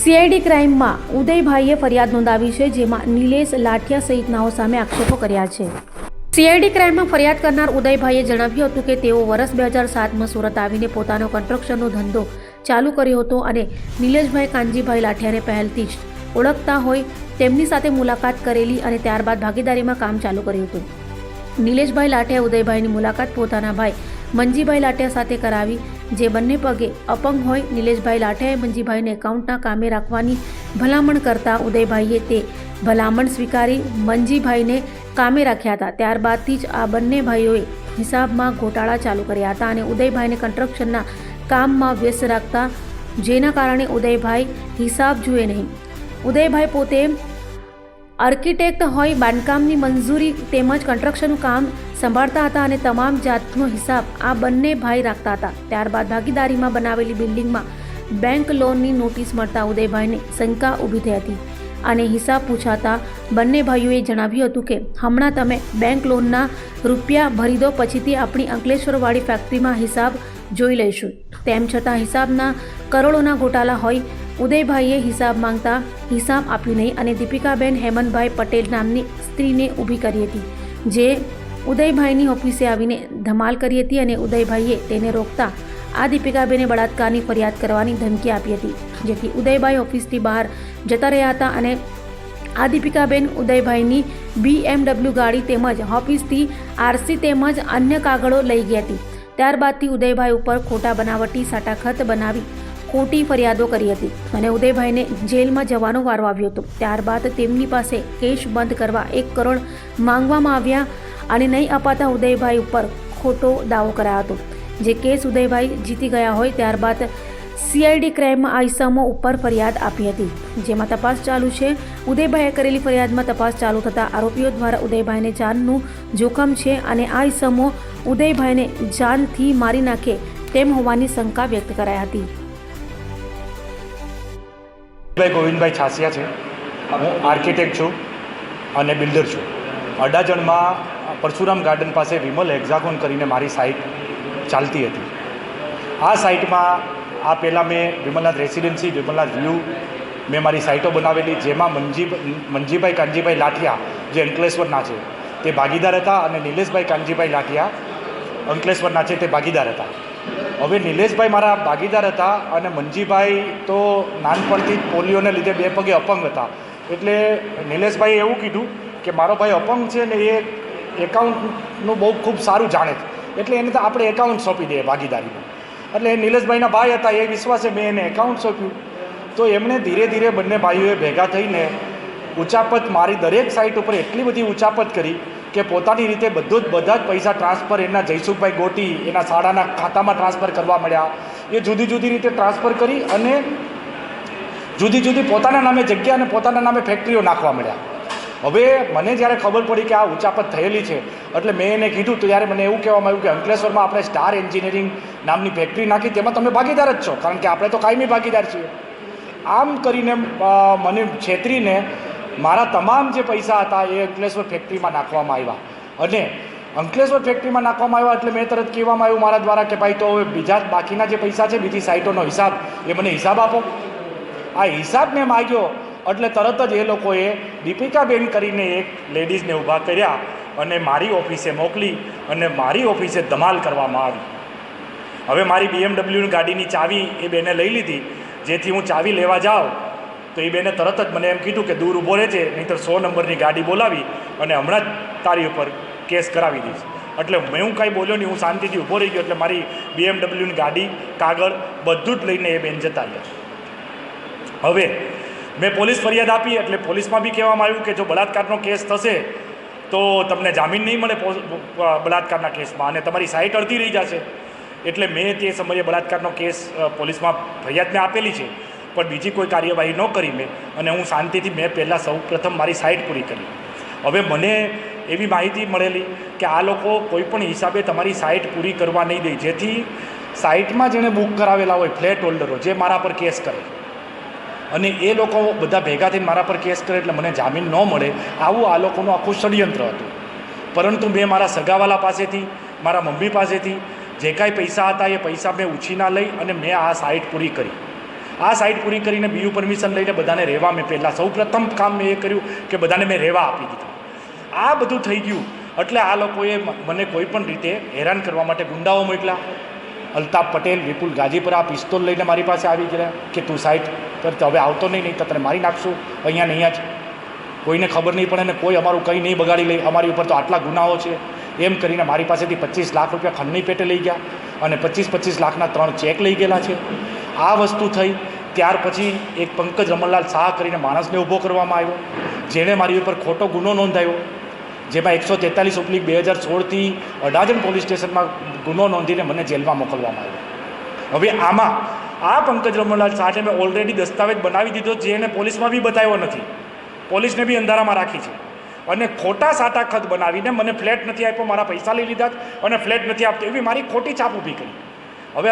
CID ક્રાઇમમાં ઉદયભાઈએ ફરિયાદ નોંધાવી છે, જેમાં નિલેશ લાઠિયા સહિતનાઓ સામે આક્ષેપો કર્યા છે. સીઆઈડી ક્રાઇમમાં ફરિયાદ કરનાર ઉદયભાઈએ જણાવ્યું હતું કે તેઓ વર્ષ 2007માં સુરત આવીને પોતાનો કન્સ્ટ્રક્શનનો ધંધો ચાલુ કર્યો હતો અને નિલેશભાઈ કાનજીભાઈ લાઠિયાને પહેલથી જ ઓળખતા હોય તેમની સાથે મુલાકાત કરેલી અને ત્યારબાદ ભાગીદારીમાં કામ ચાલુ કર્યું હતું. નિલેશભાઈ લાઠિયાએ ઉદયભાઈની મુલાકાત પોતાના ભાઈ મંજીભાઈ લાઠિયા સાથે કરાવી, જે બંને પગે અપંગ હોય. નિલેશભાઈ લાઠિયાએ મંજીભાઈને એકાઉન્ટના કામે રાખવાની ભલામણ કરતા ઉદયભાઈએ તે ભલામણ સ્વીકારી મંજીભાઈને કામે રાખ્યા હતા. ત્યારબાદથી જ આ બંને ભાઈઓએ હિસાબમાં ગોટાળા ચાલુ કર્યા હતા અને ઉદયભાઈને કન્સ્ટ્રક્શનના કામમાં વ્યસ્ત રાખતા, જેના કારણે ઉદયભાઈ હિસાબ જુએ નહીં. ઉદયભાઈ પોતે આર્કિટેક્ટ હોય, બાંધકામની મંજૂરી તેમજ કન્સ્ટ્રક્શનનું કામ સંભાળતા હતા અને તમામ જાતનો હિસાબ આ બંને ભાઈ રાખતા હતા. ત્યારબાદ ભાગીદારીમાં બનાવેલી બિલ્ડિંગમાં બેંક લોનની નોટિસ મળતા ઉદયભાઈને શંકા ઊભી થઈ હતી અને હિસાબ પૂછાતા બંને ભાઈઓએ જણાવ્યું હતું કે હમણાં તમે બેંક લોનના રૂપિયા ભરી દો, પછીથી આપણી અંકલેશ્વરવાળી ફેક્ટરીમાં હિસાબ જોઈ લઈશું. તેમ છતાં હિસાબના કરોડોના ગોટાળા હોય. ઉદયભાઈએ હિસાબ માંગતા હિસાબ આપ્યું નહીં અને દીપિકાબેન હેમંતભાઈ પટેલ નામની સ્ત્રીને ઊભી કરી હતી, જે ઉદયભાઈની ઓફિસે આવીને ધમાલ કરી હતી અને ઉદયભાઈએ તેને રોકતા આ દીપિકાબેને બળાત્કારની ફરિયાદ કરવાની ધમકી આપી હતી, જેથી ઉદયભાઈ ઓફિસથી બહાર જતા રહ્યા હતા અને આ દીપિકાબેન ઉદયભાઈની BMW ગાડી તેમજ ઓફિસથી આરસી તેમજ અન્ય કાગળો લઈ ગઈ હતી. ત્યારબાદથી ઉદયભાઈ ઉપર ખોટા બનાવટી સાટાખત બનાવી ખોટી ફરિયાદો કરી હતી અને ઉદયભાઈને જેલમાં જવાનો વારો આવ્યો હતો. ત્યારબાદ તેમની પાસે કેસ બંધ કરવા 1 કરોડ માંગવામાં આવ્યા અને નહીં અપાતા ઉદયભાઈ ઉપર ખોટો દાવો કરાયો હતો, જે કેસ ઉદયભાઈ જીતી ગયા હોય. ત્યારબાદ સીઆઈડી ક્રાઇમમાં આ ઇસમો ઉપર ફરિયાદ આપી હતી, જેમાં તપાસ ચાલુ છે. ઉદયભાઈએ કરેલી ફરિયાદમાં તપાસ ચાલુ થતાં આરોપીઓ દ્વારા ઉદયભાઈને જાનનું જોખમ છે અને આ ઇસમો ઉદયભાઈને જાનથી મારી નાખે તેમ હોવાની શંકા વ્યક્ત કરાઈ હતી. ગોવિંદભાઈ છાસિયા છે. હું આર્કિટેક્ટ છું અને બિલ્ડર છું. અડાજણમાં પરશુરામ ગાર્ડન પાસે વિમલ હેક્ઝાગોન કરીને મારી સાઇટ ચાલતી હતી. આ સાઇટમાં આ પહેલાં મેં વિમલનાથ રેસિડેન્સી, વિમલનાથ વ્યૂ મેં મારી સાઇટો બનાવેલી, જેમાં મંજીભાઈ કાનજીભાઈ લાઠિયા જે અંકલેશ્વરના છે તે ભાગીદાર હતા અને નિલેશભાઈ કાનજીભાઈ લાઠિયા અંકલેશ્વરના છે તે ભાગીદાર હતા. હવે નિલેશભાઈ મારા ભાગીદાર હતા અને મંજીભાઈ તો નાનપણથી જ પોલિયોને લીધે 2 પગે અપંગ હતા. એટલે નિલેશભાઈએ એવું કીધું કે મારો ભાઈ અપંગ છે ને એ એકાઉન્ટનું બહુ ખૂબ સારું જાણે છે, એટલે એને તો આપણે એકાઉન્ટ સોંપી દઈએ ભાગીદારીમાં. એટલે નિલેશભાઈના ભાઈ હતા, એ વિશ્વાસે મેં એને એકાઉન્ટ સોંપ્યું. તો એમણે ધીરે ધીરે બંને ભાઈઓએ ભેગા થઈને ઉચાપત મારી દરેક સાઇટ ઉપર એટલી બધી ઉચાપત કરી કે પોતાની રીતે બધા જ પૈસા ટ્રાન્સફર એના જયસુખભાઈ ગોટી એના શાળાના ખાતામાં ટ્રાન્સફર કરવા મળ્યા. એ જુદી જુદી રીતે ટ્રાન્સફર કરી અને જુદી જુદી પોતાના નામે જગ્યા અને પોતાના નામે ફેક્ટરીઓ નાખવા મળ્યા. હવે મને જ્યારે ખબર પડી કે આ ઉચાપત થયેલી છે, એટલે મેં એને કીધું. તો ત્યારે મને એવું કહેવામાં આવ્યું કે અંકલેશ્વરમાં આપણે સ્ટાર એન્જિનિયરિંગ નામની ફેક્ટરી નાખી, તેમાં તમે ભાગીદાર જ છો, કારણ કે આપણે તો કાયમી ભાગીદાર છીએ. આમ કરીને મને છેતરીને મારા તમામ જે પૈસા હતા એ અંકલેશ્વર ફેક્ટરીમાં નાખવામાં આવ્યા. અને અંકલેશ્વર ફેક્ટરીમાં નાખવામાં આવ્યા એટલે મેં તરત કહેવામાં આવ્યું મારા દ્વારા કે ભાઈ તો હવે બીજા બાકીના જે પૈસા છે, બીજી સાઇટોનો હિસાબ, એ મને હિસાબ આપો. આ હિસાબ મેં માગ્યો એટલે તરત જ એ લોકોએ દીપિકાબેન કરીને એક લેડીઝને ઊભા કર્યા અને મારી ઓફિસે મોકલી અને મારી ઓફિસે ધમાલ કરવામાં આવી. હવે મારી BMW ગાડીની ચાવી એ બેને લઈ લીધી, જેથી હું ચાવી લેવા જાઉં તો એ બેને તરત જ મને એમ કીધું કે દૂર ઊભો રહેજે, નહીંતર 100 નંબરની ગાડી બોલાવી અને હમણાં જ તારી ઉપર કેસ કરાવી દઈશ. એટલે હું કાંઈ બોલ્યો નહીં, હું શાંતિથી ઊભો રહી ગયો. એટલે મારી BMWની ગાડી, કાગળ બધું જ લઈને એ બેન જતા રહ્યા. હવે મેં પોલીસ ફરિયાદ આપી એટલે પોલીસમાં બી કહેવામાં આવ્યું કે જો બળાત્કારનો કેસ થશે તો તમને જામીન નહીં મળે બળાત્કારના કેસમાં અને તમારી સાઇટ અડધી રહી જશે. એટલે મેં તે સમયે બળાત્કારનો કેસ પોલીસમાં ફરિયાદ મેં આપેલી છે, પણ બીજી કોઈ કાર્યવાહી ન કરી મેં. અને હું શાંતિથી મેં પહેલાં સૌપ્રથમ મારી સાઇટ પૂરી કરી. હવે મને એવી માહિતી મળેલી કે આ લોકો કોઈ પણ હિસાબે તમારી સાઇટ પૂરી કરવા નહીં દે, જેથી સાઇટમાં જેણે બુક કરાવેલા હોય ફ્લેટ હોલ્ડરો, જે મારા પર કેસ કરે અને એ લોકો બધા ભેગા થઈને મારા પર કેસ કરે એટલે મને જામીન ન મળે, આવું આ લોકોનું આખું ષડયંત્ર હતું. પરંતુ મેં મારા સગાવાલા પાસેથી, મારા મમ્મી પાસેથી જે કાંઈ પૈસા હતા એ પૈસા મેં ઉછીના લઈ અને મેં આ સાઇટ પૂરી કરી. આ સાઇટ પૂરી કરીને બીયુ પરમિશન લઈને બધાને રહેવા મેં પહેલાં સૌપ્રથમ કામ મેં એ કર્યું કે બધાને મેં રહેવા આપી દીધું. આ બધું થઈ ગયું એટલે આ લોકોએ મને કોઈ પણ રીતે હેરાન કરવા માટે ગુંડાઓ મોકલ્યા. અલ્તાફ પટેલ, વિપુલ ગાજીપુરા પિસ્તોલ લઈને મારી પાસે આવી ગયા કે તું સાઇટ પર હવે આવતો નહીં તો તને મારી નાખશું અહીંયા ને અહીંયા જ, કોઈને ખબર નહીં પડે ને કોઈ અમારું કંઈ નહીં બગાડી લે, અમારી ઉપર તો આટલા ગુનાઓ છે એમ કરીને મારી પાસેથી 25 લાખ રૂપિયા ખંડની પેટે લઈ ગયા અને 25 લાખના 3 ચેક લઈ ગયેલા છે. આ વસ્તુ થઈ. ત્યાર પછી એક પંકજ રમણલાલ શાહ કરીને માણસને ઊભો કરવામાં આવ્યો, જેણે મારી ઉપર ખોટો ગુનો નોંધાયો, જેમાં 143/2016થી અડાજણ પોલીસ સ્ટેશનમાં ગુનો નોંધીને મને જેલમાં મોકલવામાં આવ્યો. હવે આમાં આ પંકજ રમણલાલ શાહને મેં ઓલરેડી દસ્તાવેજ બનાવી દીધો, જેને પોલીસમાં બી બતાવ્યો નથી, પોલીસને બી અંધારામાં રાખી છે અને ખોટા સાટા ખત બનાવીને મને ફ્લેટ નથી આપ્યો, મારા પૈસા લઈ લીધા અને ફ્લેટ નથી આપતો એવી મારી ખોટી છાપ ઊભી કરી. હવે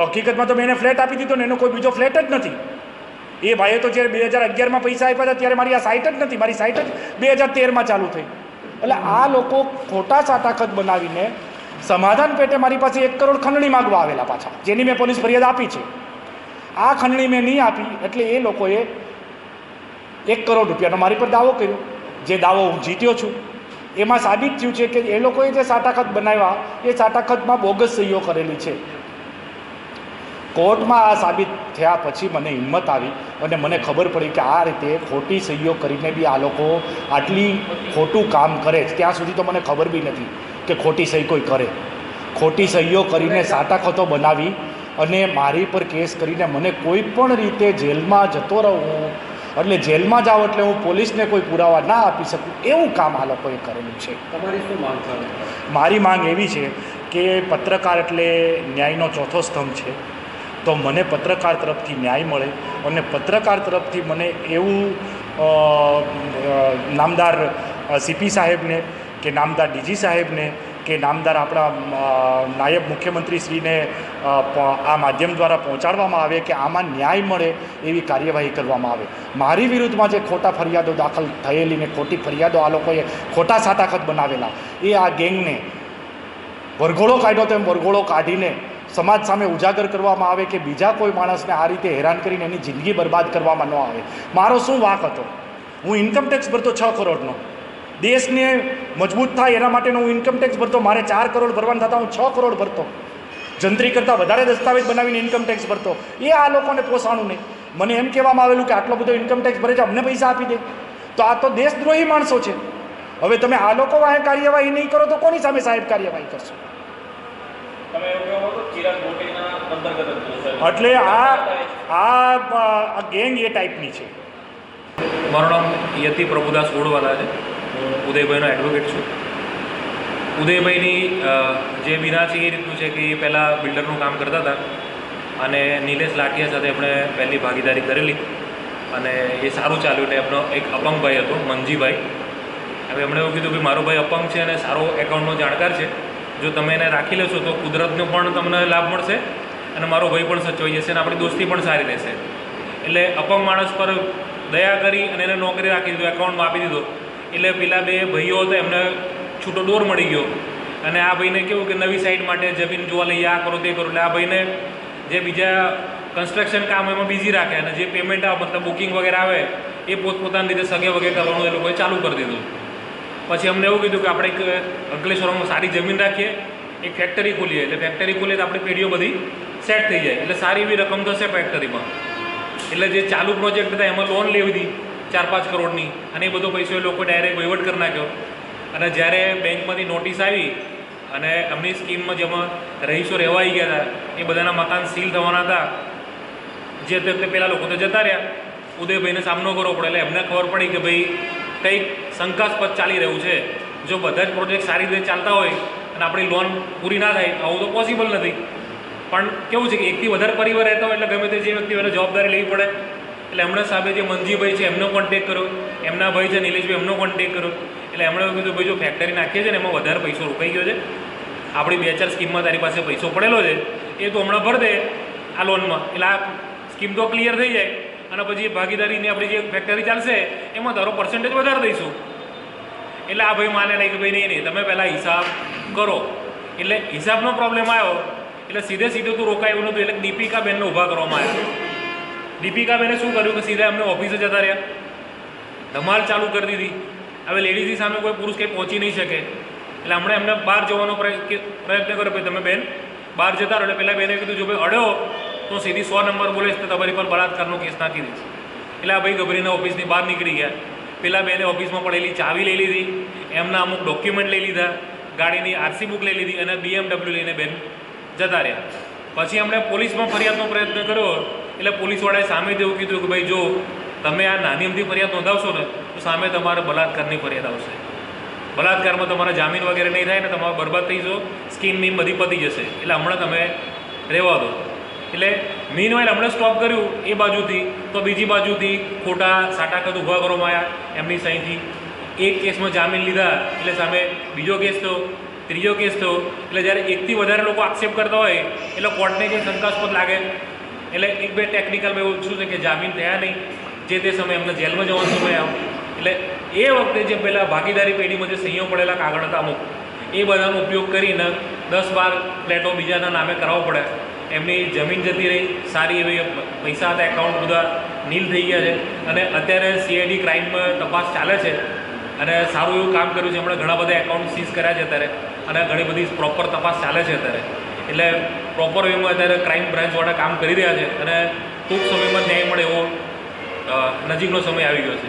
હકીકતમાં તો મેં એને ફ્લેટ આપી દીધો ને એનો કોઈ બીજો ફ્લેટ જ નથી. એ ભાઈએ તો જ્યારે 2011માં પૈસા આપ્યા હતા ત્યારે મારી આ સાઇટ જ નથી, મારી સાઇટ જ 2013માં ચાલુ થઈ. એટલે આ લોકો ખોટા સાટા ખત બનાવીને સમાધાન પેટે મારી પાસે 1 કરોડ ખંડણી માગવા આવેલા પાછા, જેની મેં પોલીસ ફરિયાદ આપી છે. આ ખંડણી મેં નહીં આપી એટલે એ લોકોએ 1 કરોડ રૂપિયાનો મારી પર દાવો કર્યો, જે દાવો હું જીત્યો છું. એમાં સાબિત થયું છે કે એ લોકોએ જે સાટાખત બનાવ્યા એ સાટાખતમાં બોગસ સહીઓ કરેલી છે. કોર્ટમાં આ સાબિત થયા પછી મને હિંમત આવી અને મને ખબર પડી કે આ રીતે ખોટી સહીઓ કરીને બી આ લોકો આટલી ખોટું કામ કરે છે. ત્યાં સુધી તો મને ખબર બી નથી કે ખોટી સહી કોઈ કરે. ખોટી સહીઓ કરીને સાટાખતો બનાવી અને મારી પર કેસ કરીને મને કોઈ પણ રીતે જેલમાં જતો રહું, એટલે જેલમાં જાઓ એટલે હું પોલીસને કોઈ પુરાવા ના આપી શકું, એવું કામ આ લોકોએ કરેલું છે. તમારી શું માંગ છે? મારી માંગ એવી છે કે પત્રકાર એટલે ન્યાયનો ચોથો સ્તંભ છે, તો મને પત્રકાર તરફથી ન્યાય મળે અને પત્રકાર તરફથી મને એવું નામદાર સીપી સાહેબને કે નામદાર ડીજી સાહેબને કે નામદાર આપણા નાયબ મુખ્યમંત્રીશ્રીને આ માધ્યમ દ્વારા પહોંચાડવામાં આવે કે આમાં ન્યાય મળે એવી કાર્યવાહી કરવામાં આવે. મારી વિરુદ્ધમાં જે ખોટા ફરિયાદો દાખલ થયેલી ને ખોટી ફરિયાદો આ લોકોએ ખોટા સાટાખત બનાવેલા, એ આ ગેંગને વરઘોડો કાઢ્યો તેમ વરઘોડો કાઢીને સમાજ સામે ઉજાગર કરવામાં આવે કે બીજા કોઈ માણસને આ રીતે હેરાન કરીને એની જિંદગી બરબાદ કરવામાં ન આવે. મારો શું વાંક હતો? હું ઇન્કમટેક્સ ભરતો 6 કરોડનો, દેશને મજબૂત થાય એના માટેનો હું ઇન્કમટેક્સ ભરતો, મારે 4 કરોડ ભરવાના થતા હું 6 કરોડ ભરતો, જંત્રી કરતાં વધારે દસ્તાવેજ બનાવીને ઇન્કમટેક્સ ભરતો. એ આ લોકોને પોસાણું નહીં. મને એમ કહેવામાં આવેલું કે આટલો બધો ઇન્કમટેક્સ ભરે છે, અમને પૈસા આપી દે. તો આ તો દેશદ્રોહી માણસો છે. હવે તમે આ લોકો વાંહે કાર્યવાહી નહીં કરો તો કોની સામે સાહેબ કાર્યવાહી કરશો? એટલે આ ગેંગ એ ટાઈપની છે. મારું નામ યતિ પ્રભુદાસ ઓડવાલા છે. હું ઉદયભાઈનો એડવોકેટ છું. ઉદયભાઈની જે વિના છે એ રીતનું છે કે એ પહેલાં બિલ્ડરનું કામ કરતા હતા અને નિલેશ લાઠિયા સાથે એમણે પહેલી ભાગીદારી કરેલી અને એ સારું ચાલ્યું. એટલે એમનો એક અપંગ ભાઈ હતો, મંજીભાઈ. હવે એમણે એવું કીધું કે મારો ભાઈ અપંગ છે અને સારો એકાઉન્ટનો જાણકાર છે, જો તમે એને રાખી લેશો તો કુદરતનો પણ તમને લાભ મળશે અને મારો ભાઈ પણ સચવાઈ જશે અને આપણી દોસ્તી પણ સારી રહેશે. એટલે અપંગ માણસ પર દયા કરી અને એને નોકરી રાખી દીધો, એકાઉન્ટમાં આપી દીધો. એટલે પેલા 2 ભાઈઓ હતા એમને છૂટો દોર મળી ગયો અને આ ભાઈને કેવું કે નવી સાઇટ માટે જમીન જોવા લઈએ, આ કરો તે કરો. એટલે આ ભાઈને જે બીજા કન્સ્ટ્રક્શન કામ એમાં બિઝી રાખે અને જે પેમેન્ટ આવે મતલબ બુકિંગ વગેરે આવે એ પોતપોતાની રીતે સગે વગેરે કરવાનું એ લોકોએ ચાલુ કરી દીધું. પછી અમને એવું કીધું કે આપણે એક અંકલેશ્વરમાં સારી જમીન રાખીએ, એક ફેક્ટરી ખોલીએ. એટલે ફેક્ટરી ખોલીએ તો આપણી પેઢીઓ બધી સેટ થઈ જાય, એટલે સારી એવી રકમ થશે ફેક્ટરીમાં. એટલે જે ચાલુ પ્રોજેક્ટ હતા એમાં લોન લેવી હતી 4-5 કરોડની અને એ બધો પૈસો એ લોકો ડાયરેક્ટ વહીવટ કરી નાખ્યો. અને જ્યારે બેંકમાંથી નોટિસ આવી અને એમની સ્કીમમાં જેમાં રહીશો રહેવાઈ ગયા હતા એ બધાના મકાન સીલ થવાના હતા, જે તે પેલા લોકો તો જતા રહ્યા. ઉદયભાઈને સામનો કરવો પડે. એટલે એમને ખબર પડી કે ભાઈ કંઈક શંકાસ્પદ ચાલી રહ્યું છે. જો બધા જ પ્રોજેક્ટ સારી રીતે ચાલતા હોય અને આપણી લોન પૂરી ના થાય આવું તો પોસિબલ નથી. પણ કેવું છે કે એકથી વધારે પરિવાર રહેતા હોય એટલે ગમે તે જે વ્યક્તિ એને જવાબદારી લેવી પડે. એટલે એમણે સાહેબે જે મંજીભાઈ છે એમનો કોન્ટેક્ટ કર્યો, એમના ભાઈ છે નિલેશભાઈ એમનો કોન્ટેક્ટ કર્યો. એટલે એમણે એવું કીધું ભાઈ જો ફેક્ટરી નાખીએ છીએ ને એમાં વધારે પૈસો રોકાઈ ગયો છે, આપણી 2-4 સ્કીમમાં તારી પાસે પૈસો પડેલો છે એ તો હમણાં ભર દે આ લોનમાં, એટલે આ સ્કીમ તો ક્લિયર થઈ જાય અને પછી ભાગીદારીની આપણી જે ફેક્ટરી ચાલશે એમાં તારો પર્સન્ટેજ વધારે દઈશું. એટલે આ ભાઈ માને નહીં કે ભાઈ નહીં તમે પહેલાં હિસાબ કરો. એટલે હિસાબનો પ્રોબ્લેમ આવ્યો એટલે સીધું તું રોકાય એવું નહોતું. એટલે દીપિકા બેનને ઊભા કરવામાં આવ્યા દીપિકાબેને શું કર્યું કે સીધા અમને ઓફિસે જતા રહ્યા, ધમાલ ચાલુ કરી દીધી. હવે લેડીઝની સામે કોઈ પુરુષ કંઈ પહોંચી નહીં શકે એટલે હમણાં એમને બહાર જવાનો પ્રયત્ન કર્યો. ભાઈ તમે બેન બહાર જતા રહો. એટલે પહેલાં બેને કીધું જો ભાઈ અડ્યો તો સીધી 100 નંબર બોલીશ તો તમારી પર બળાત્કારનો કેસ નાખી દઈશ. એટલે આ ભાઈ ગભરીને ઓફિસની બહાર નીકળી ગયા. પેલા બેને ઓફિસમાં પડેલી ચાવી લઈ લીધી, એમના અમુક ડોક્યુમેન્ટ લઈ લીધા, ગાડીની આરસી બુક લઈ લીધી અને BMW લઈને બેન જતા રહ્યા. પછી અમને પોલીસમાં ફરિયાદનો પ્રયત્ન કર્યો એટલે પોલીસવાળાએ સામેથી એવું કીધું કે ભાઈ જો તમે આ નાની અમથી ફરિયાદ નોંધાવશો ને તો સામે તમારે બલાત્કારની ફરિયાદ આવશે. બલાત્કારમાં તમારા જામીન વગેરે નહીં થાય ને તમારે બરબાદ થઈ જશો, સ્કીમ બીમ બધી પતી જશે. એટલે હમણાં તમે રહેવા દો. એટલે મીનવાઇલ હમણાં સ્ટોપ કર્યું એ બાજુથી, તો બીજી બાજુથી ખોટા સાટાકત ઊભા કરવામાં આવ્યા એમની સહીથી. એક કેસમાં જામીન લીધા એટલે સામે બીજો કેસ થયો, ત્રીજો કેસ થયો. એટલે જ્યારે એકથી વધારે લોકો આક્ષેપ કરતા હોય એટલે કોર્ટને કંઈ શંકાસ્પદ લાગે એટલે એક બે ટેકનિકલમાં એવું શું છે કે જામીન થયા નહીં, જે તે સમયે એમને જેલમાં જવાનો સમય આવ્યો. એટલે એ વખતે જે પહેલાં ભાગીદારી પેઢીમાં જે સહીઓ પડેલા કાગળ હતા અમુક, એ બધાનો ઉપયોગ કરીને 10-12 ફ્લેટો બીજાના નામે કરાવવો પડે. એમની જમીન જતી રહી, સારી એવી પૈસા હતા, એકાઉન્ટ બધા નીલ થઈ ગયા છે. અને અત્યારે CID ક્રાઇમમાં તપાસ ચાલે છે અને સારું એવું કામ કર્યું છે. હમણાં ઘણા બધા એકાઉન્ટ સીઝ કર્યા છે અત્યારે અને ઘણી બધી પ્રોપર તપાસ ચાલે છે અત્યારે. એટલે પ્રોપર વેમાં અત્યારે ક્રાઇમ બ્રાન્ચવાળા કામ કરી રહ્યા છે અને ટૂંક સમયમાં ન્યાય મળે એવો નજીકનો સમય આવી ગયો છે.